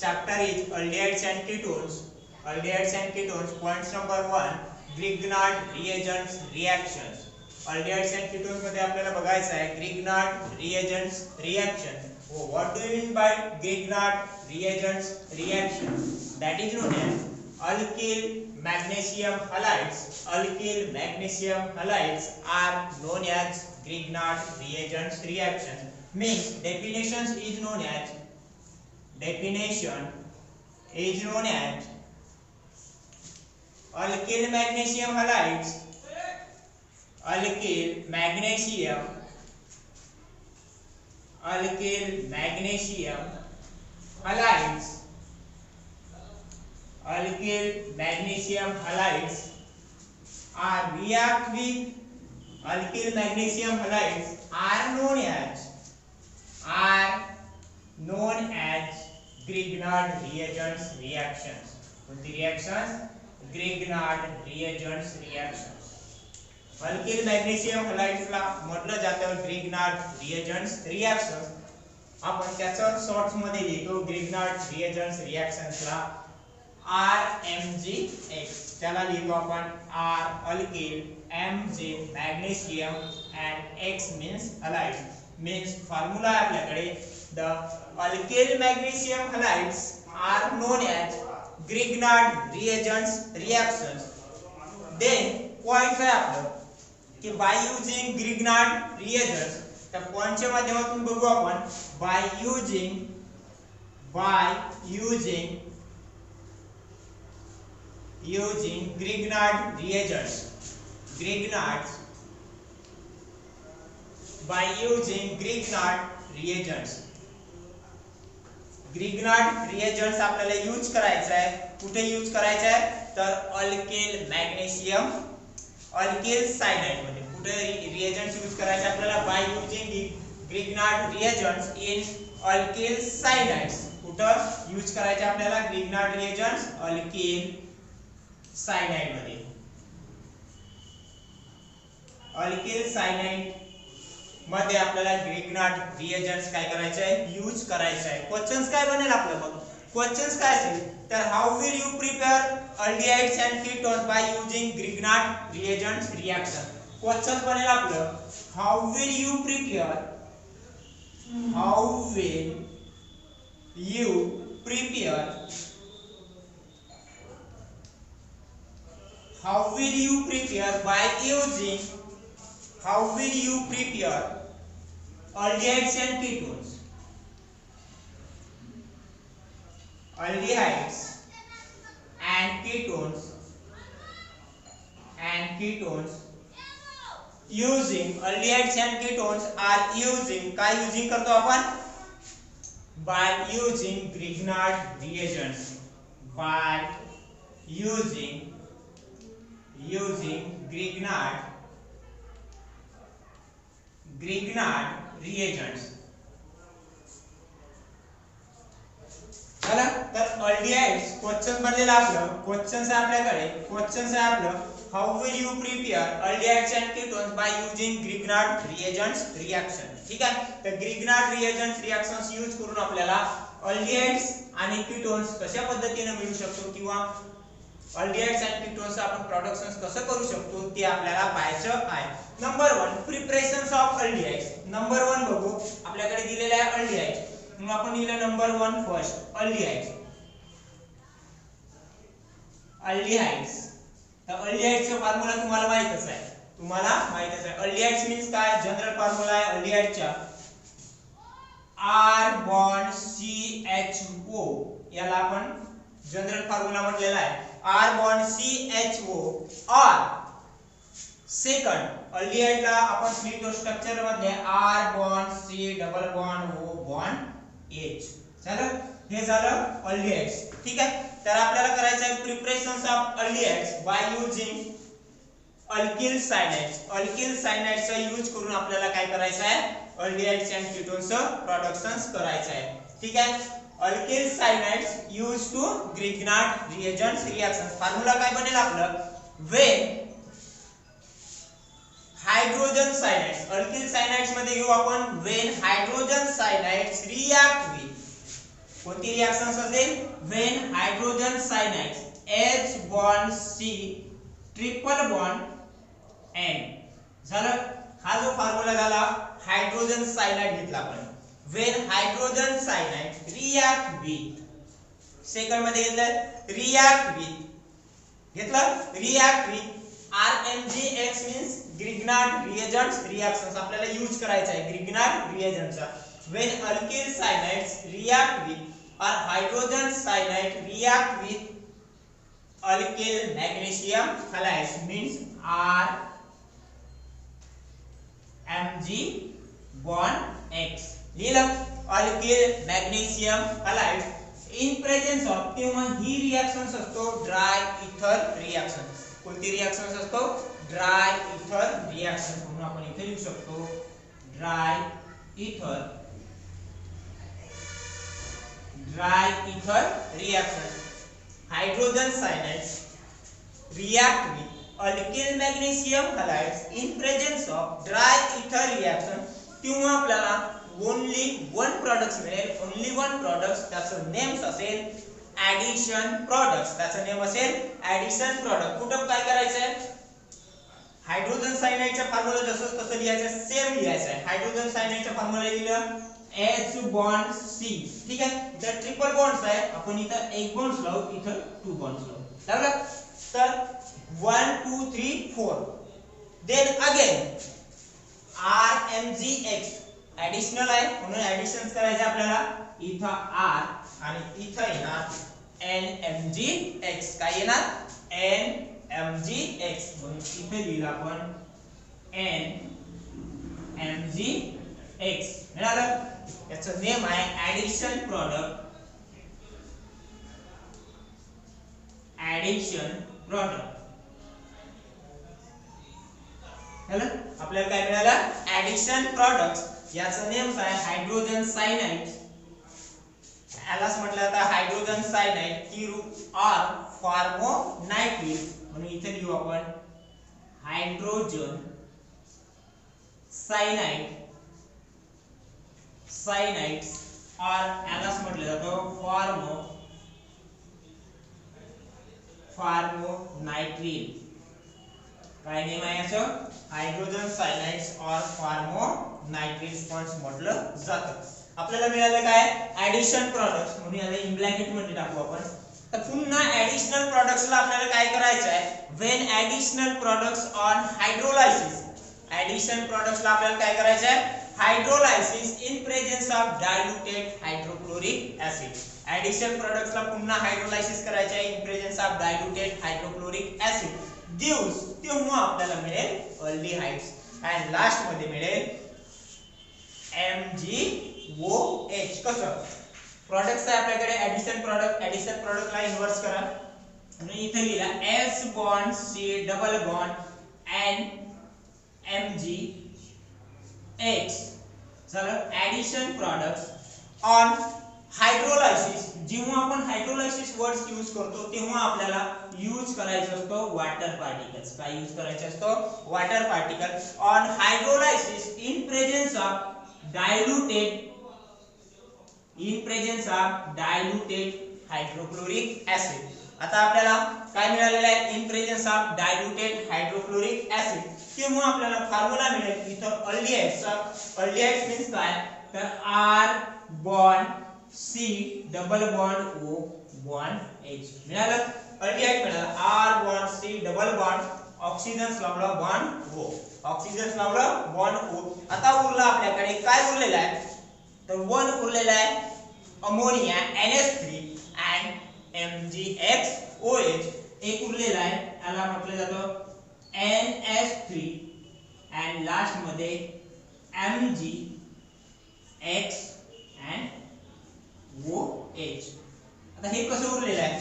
chapter is aldehydes and ketones. Aldehydes and ketones. Points number 1, Grignard reagents reactions. Aldehydes and ketones मध्ये आपल्याला बघायचं आहे Grignard reagents reaction. What do you mean by Grignard reagents reaction? That is known as alkyl magnesium halides. Alkyl magnesium halides are known as Grignard reagents reaction. Means definition is known as alkyl magnesium halides. Alkyl magnesium halides. Alkyl magnesium halides are react with alkyl magnesium halides are known as Grignard reagents reactions. कोणती reactions? Grignard reagents reactions. alkyl magnesium halides ला म्हटलं जातं Grignard reagents reactions. आपण त्याचं shorts मध्ये लिहितो Grignard reagents reactions ला RMGX. त्याला लिहितो आपण R alkyl, Mg magnesium and X means halide. Means formula आहे आपल्याकडे the alkyl magnesium halides are known as Grignard reagents reactions. Then point आहे आपलं की by using Grignard reagents त्या पॉइंटच्या माध्यमातून बघू आपण by using Grignard reagents. By using Grignard reagents आपल्याला यूज करायचं आहे. कुठे यूज करायचं आहे तर alkyl magnesium alkyl cyanide मध्ये. कुठे reagents यूज करायचे आपल्याला by using Grignard reagents in alkyl cyanides. कुठे यूज करायचे आपल्याला Grignard reagents alkyl cyanide मध्ये. alkyl cyanide मध्ये आपल्याला Grignard reagents काय करायचे आहे यूज करायचे आहे. क्वेश्चन्स काय बनेल आपलं बघ. क्वेश्चन्स काय असेल तर how will you prepare aldehydes and ketones by using Grignard reagents reaction. Question बनेल आपलं how will you prepare by using aldehydes and ketones. Aldehydes and ketones using aldehydes and ketones are using काय using करतो आपण by using Grignard reagents. By using Grignard reagents. चला तर aldehydes question बनलेला आपलं. Questions आहे आपल्याकडे. क्वेश्चन्स आहे आपलं how will you prepare aldehydes and ketones by using Grignard reagents reaction. ठीक आहे. तर Grignard reagents reactions यूज करून आपल्याला aldehydes आणि ketones कशा पद्धतीने मिळवू शकतो किंवा aldehydes and ketones आपण प्रोडक्शन्स कसं करू शकतो ते आपल्याला पाहायचं आहे. Number 1 preparations of aldehydes. Number 1 बघू. आपल्याकडे दिलेला आहे aldehydes. मग आपण लिहिलं नंबर 1 फर्स्ट aldehydes. तर aldehydes चा फॉर्म्युला तुम्हाला माहितच आहे. aldehydes मीन्स काय जनरल फॉर्म्युला आहे aldehyde चा R bond CHO. याला आपण जनरल फॉर्म्युला म्हटलेला आहे R bond CHO or second aldehyde ला आपण लिहितो स्ट्रक्चर मध्ये R bond C double bond O bond H. चला हे झालं aldehydes. ठीक आहे. तर आपल्याला करायचं आहे preparations of aldehydes by using alkyl cyanides. alkyl cyanides चा यूज करून आपल्याला काय करायचं आहे aldehydes and ketones प्रोडक्शन्स करायचं आहे. ठीक आहे. alkyl cyanides used to Grignard reagents reaction. Formula काय बनेल आपलं when hydrogen cyanides. alkyl cyanides मध्ये घेऊ आपण when hydrogen cyanides react with कोणती रिएक्शन्स असेल when hydrogen cyanides H bond C triple bond N झालं. हा जो फॉर्म्युला झाला हायड्रोजन सायनाइड घेतला आपण when hydrogen cyanide react with second मध्ये घेतलं रिएक्ट विथ घेतलं react with RMgX means Grignard reagents reactions आपल्याला यूज करायचा आहे ग्रिग्नार्ड रिएजंटचा when alkyl cyanides react with और hydrogen cyanide react with alkyl magnesium halides means RMg bond X लिहिलं alkyl magnesium halides in presence of तेव्हा ही reactions असतो dry ether reaction कोणती रिएक्शन्स असतो ड्राय इथर रिएक्शन म्हणून आपण इथे लिहू शकतो dry ether reaction hydrogen cyanides react with alkyl magnesium halides in presence of dry ether reaction तेव्हा आपल्याला ओनली वन प्रॉडक्ट मिळेल ओनली वन प्रॉडक्ट त्याचं नेम असेल ऍडिशन प्रॉडक्ट्स त्याचं नेम असेल ऍडिशन प्रॉडक्ट कुठं काय करायचं आहे हायड्रोजन सायनाइडचा फॉर्म्युला जसं तसं लिहायचं सेम लिहायचं आहे हायड्रोजन सायनाइडचा फॉर्म्युला लिहिलं H बॉन्ड C ठीक आहे इथं ट्रिपल बॉन्ड्स आहे आपण इथं एक बॉन्ड्स लावू इथं टू बॉन्ड्स लावू लागलं तर 1 2 3 4 देन अगेन RMgX ऍडिशनल आहे म्हणून ऍडिशन्स करायचे आपल्याला इथं R आणि इथं येणार NMgX काय येणार NMgX म्हणून इथे लिहिलं आपण NMgX मिळालं याचं नेम आहे ऍडिशन प्रॉडक्ट आपल्याला काय मिळालं ऍडिशन प्रॉडक्ट्स याचं नेम आहे हायड्रोजन सायनाइड यालाच म्हटलं आता हायड्रोजन सायनाइड की ऑर फॉर्मोनायट्रिल म्हणून इथे लिहू आपण हायड्रोजन सायनाइड्स और यालाच म्हटलं जातं फॉर्मोनायट्रिल काय नेम आहे याचं हायड्रोजन सायनाइड्स और फॉर्मोनायट्रिल स्पॉन्ज म्हटलं जातं आपल्याला मिळालं काय ऍडिशन प्रॉडक्ट्स म्हणून याला इन ब्रॅकेट मध्ये टाकू आपण तर पुन्हा ऍडिशनल प्रॉडक्ट्सला आपल्याला काय करायचं आहे when additional products on hydrolysis addition प्रॉडक्ट्सला आपल्याला काय करायचं आहे hydrolysis in presence of diluted hydrochloric acid addition प्रॉडक्ट्सला पुन्हा हायड्रोलायसिस करायचं आहे in presence of diluted hydrochloric acid gives तेव्हा आपल्याला मिळेल अल्डिहाइड्स अँड लास्ट मध्ये मिळेल MgOH कसं प्रोडक्ट्स आहे आपल्याकडे ऍडिशन प्रोडक्टला इन्व्हर्स करा आणि इथे लिहिला S bond C double bond N MgX झालं ऍडिशन प्रोडक्ट्स ऑन हायड्रोलायसिस जेव्हा आपण हायड्रोलायसिस वर्ड्स यूज करतो तेव्हा आपल्याला यूज करायचं असतो वॉटर पार्टिकल्स काय यूज करायचं असतो water particle on hydrolysis in presence of diluted hydrochloric acid आता आपल्याला काय मिळालेलं आहे in presence of diluted hydrochloric acid तेव्हा आपल्याला फॉर्म्युला मिळेल इथं अल्डिहाइड्स मीन्स काय तर R bond C double bond O bond H मिळालं अल्डिहाइड मिळालं R bond C double bond oxygen लावला बॉन्ड O ऑक्सिजन लावलं बॉन्ड O आता उरला आपल्याकडे काय उरलेलं आहे तर वन उरलेला आहे अमोनिया NH3 and MgXOH एक उरलेला आहे याला म्हटलं जातं NH3 and लास्ट मध्ये MgX and OH आता हे कसं उरलेलं आहे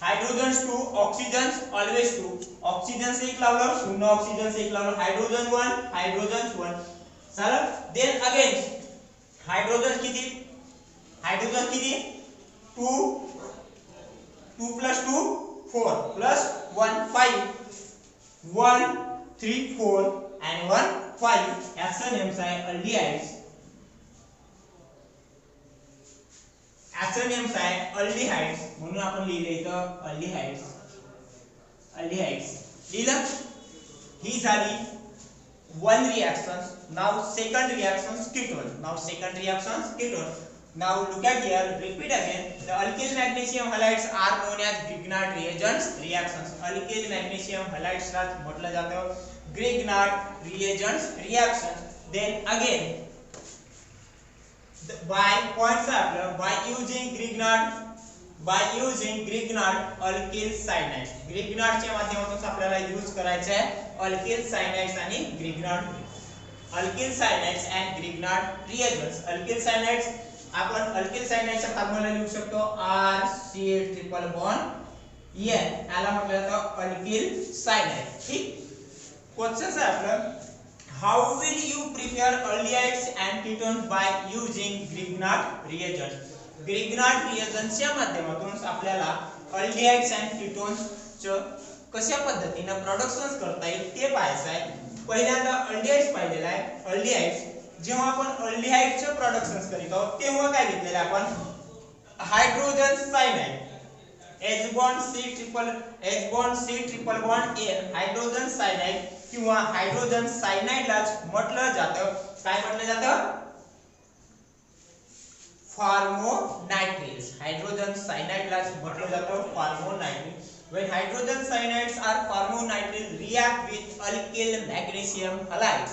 हायड्रोजन्स 2 ऑक्सिजन्स ऑलवेज 2 ऑक्सिजन्स एक लावलं शून्य ऑक्सिजन्स एक लावलं हायड्रोजन 1 हायड्रोजन्स 1 झालं देन अगेन हायड्रोजन किती 2 2 plus 2 4 plus 1 5 1 3 4 and 1 5 याचं नेम आहे अल्डिहाइड्स ऍक्रोनिम्स आहे अल्डिहाइड्स, म्हणून आपण लिहिले इथं अल्डिहाइड्स. लिहिलं. ही झाली one reaction. Now second reaction ketone. Now look at here, repeat again. The alkyl magnesium halides are known as Grignard reagents reactions. Alkyl magnesium halides ला म्हटलं जातं Grignard reagents reactions. Then again by points आपलं by using Grignard alkyl cyanides. Grignard च्या माध्यमातून आपल्याला use करायचं आहे alkyl cyanides आणि Grignard alkyl cyanides and Grignard reagents. alkyl cyanides आपण alkyl cyanides चा फॉर्म्युला लिहू शकतो RC ट्रिपल बॉन्ड N, याला म्हटलं जातं alkyl cyanide. ठीक. क्वेश्चन आहे आपलं how will you prepare aldehydes and ketones by using Grignard reagents. Grignard reagents च्या माध्यमातून आपल्याला aldehydes and ketones च कशा पद्धतीने प्रोडक्शन करता येईल ते पाहायचं आहे. पहिल्यांदा aldehydes पाहिलेला आहे. aldehydes जेव्हा आपण aldehyde चे प्रोडक्शन करीत आहोत तेव्हा काय घेतलेलं आपण hydrogen cyanide H bond C triple bond A hydrogen cyanide किंवा हायड्रोजन सायनाइडलाच म्हटलं जातं. काय म्हटलं जातं? फॉर्मोनायट्रिल्स. हायड्रोजन सायनाइडलाच म्हटलं जातं फॉर्मोनायट्रिल. When hydrogen cyanides are formonitril react with alkyl magnesium halide.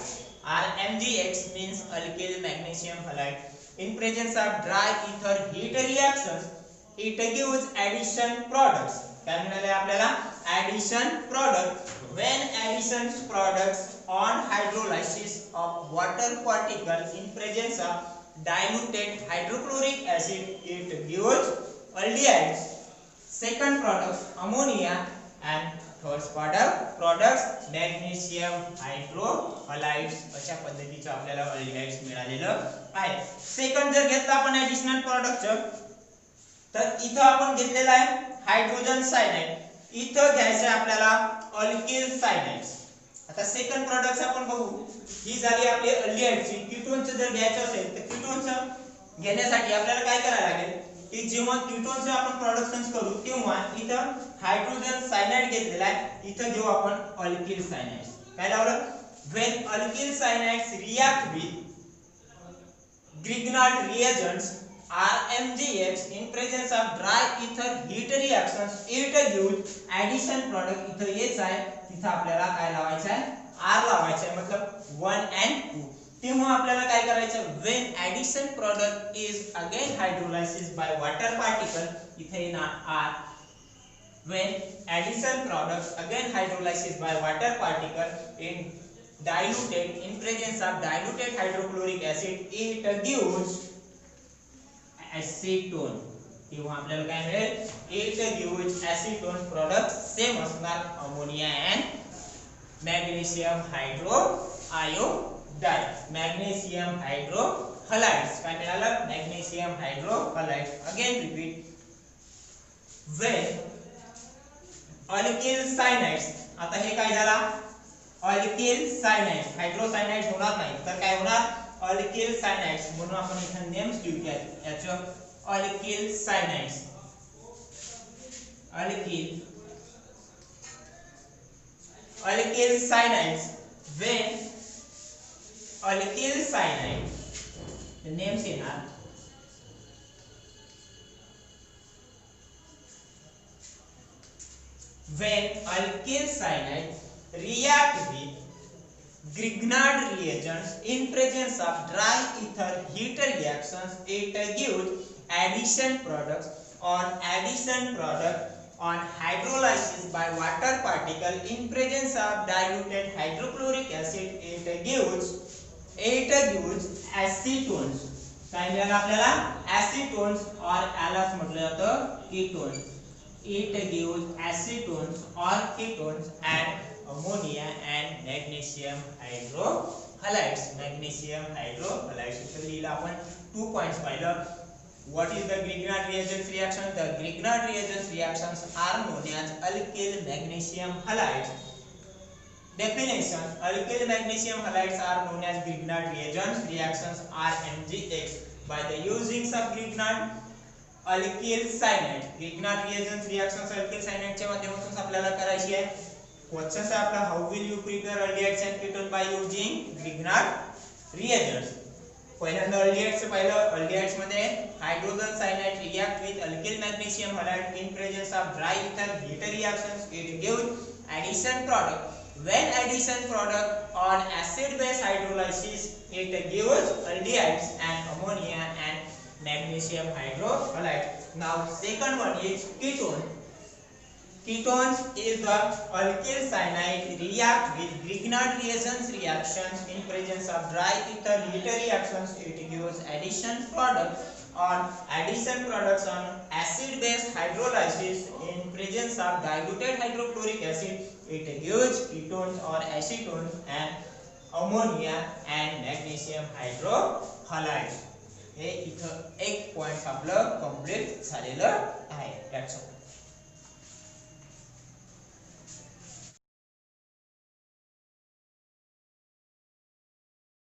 RMgX means alkyl magnesium halide. In presence of dry ether heat reactions, it gives addition products. काय मिळाले आपल्याला? Addition product. When addition products on hydrolysis of water particles in presence of diluted hydrochloric acid, it gives aldehydes. Second product ammonia and third products magnesium hydrohalides. अशा पद्धतीचे आपल्याला aldehydes मिळालेलं आहे. Second जर घेतला आपण ऍडिशनल प्रोडक्ट तर इथं आपण घेतलेला आहे हायड्रोजन सायनाइड. इथं घ्यायचं आपल्याला अल्किल सायनाइड्स. आता सेकंड प्रोडक्ट्स आपण बघू. ही झाली आपली aldehydeची. कीटोनचं जर घ्यायचं असेल तर कीटोनचं घेण्यासाठी आपल्याला काय करायला लागेल की जेव्हा कीटोनचं आपण प्रोडक्शन करू तेव्हा इथं हायड्रोजन सायनाइड घेतलेला आहे. इथं घेऊ आपण अल्किल सायनाइड्स. काय लावलं? when alkyl cyanides react with Grignard reagents RMgX in presence of dry ether heat reactions, it gives addition product. इथं येच आहे, तिथं आपल्याला काय लावायचं आहे? R लावायचं आहे, मतलब 1 and 2. तेव्हा आपल्याला काय करायचं? when addition product is again hydrolysis by water particle, इथे येणार R. when addition product again hydrolysis by water particle in diluted in presence of diluted hydrochloric acid, it gives acetone. तेव्हा आपल्याला काय मिळेल? it gives acetone product. Same असणार ammonia and magnesium hydroiodide. magnesium hydrohalides. काय मिळालं? magnesium hydrohalides. again repeat. when alkyl cyanides, आता हे काय झाला? alkyl cyanides. हायड्रोसायनाइड होणार नाही तर काय होणार? alkyl cyanides. म्हणून आपण इथे नेम्स लिहूया याचं. alkyl cyanides. alkyl cyanides. when alkyl cyanide, the names येणार. when alkyl cyanide react with Grignard reagents in presence of dry ether heat reactions, it gives addition products. on hydrolysis by water particle in presence of diluted hydrochloric acid, it gives acetones. काय मिळालं आपल्याला? acetones or यालाच म्हटलं जातं ketones. it gives acetones or ketones and ammonia and magnesium hydrohalides. magnesium hydrohalides. इथे लिहिलं आपण 2 points पाहिलं. what is the Grignard reagents reaction? The Grignard reagents reactions are known as alkyl magnesium halides. definition: alkyl magnesium halides are known as Grignard reagents reactions RMgX. by the using of Grignard alkyl cyanide Grignard reagents reactions alkyl सायनाइडच्या माध्यमातून आपल्याला करायची आहे. Question आहे आपला how will you prepare aldehydes and ketone by using Grignard reagents. पहिल्यांदा aldehydes पाहिलं. Aldehydes मध्ये hydrogen cyanide react with alkyl magnesium halide in presence of dry ether heat reactions it gives addition product. When addition product on acid base hydrolysis it gives aldehydes and ammonia and magnesium hydrohalide. Now second one is ketone. Ketones is the alkyl cyanide react with Grignard reagents reactions in presence of dry ether heater reactions it gives addition product. On addition products on acid base hydrolysis in presence of diluted hydrochloric acid it gives ketones or acetones and ammonia and magnesium hydrohalide. हे इथं एक point आपलं complete झालेलं आहे.